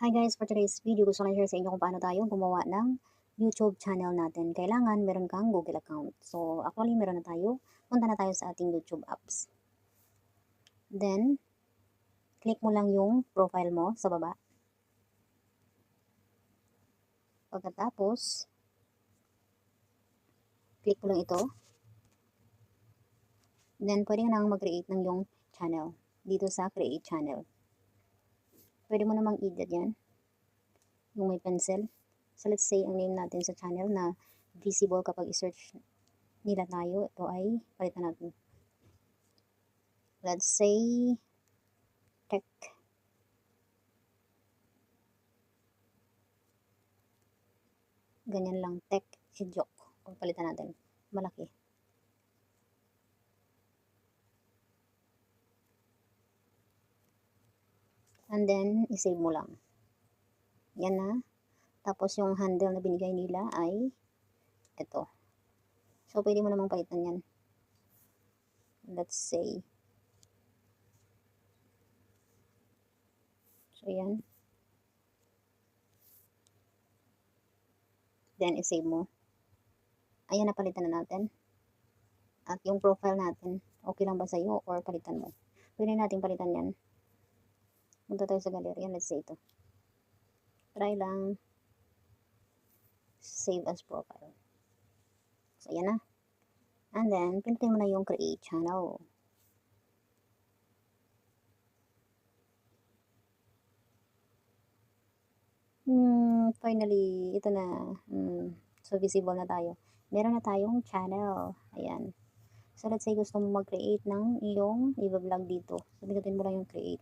Hi guys, for today's video, gusto ko lang share sa inyo kung paano tayo gumawa ng YouTube channel natin. Kailangan meron kang Google account. So, actually meron na tayo. Punta na tayo sa ating YouTube apps. Then, click mo lang yung profile mo sa baba. Pagkatapos, click mo lang ito. Then, pwede ka nang mag-create ng yung channel. Dito sa Create Channel. Pwede mo namang edit yan. Yung may pencil. So, let's say, ang name natin sa channel na visible kapag i-search nila tayo. Ito ay palitan natin. Let's say, tech. Ganyan lang, tech, si joke. Pagpalitan natin, malaki. And then, isave mo lang. Yan na. Tapos yung handle na binigay nila ay ito. So, pwede mo namang palitan yan. Let's say. So, yan. Then, isave mo. Ayan, napalitan na natin. At yung profile natin, okay lang ba sa'yo or palitan mo? Pwede natin palitan yan. Punta tayo sa gallery. Let's say ito. Try lang. Save as profile. So, ayan na. And then, pindutin mo na yung create channel. Finally, ito na. So, visible na tayo. Meron na tayong channel. Ayan. So, let's say gusto mo mag-create ng iyong i-vlog dito. So, pindutin mo lang yung create.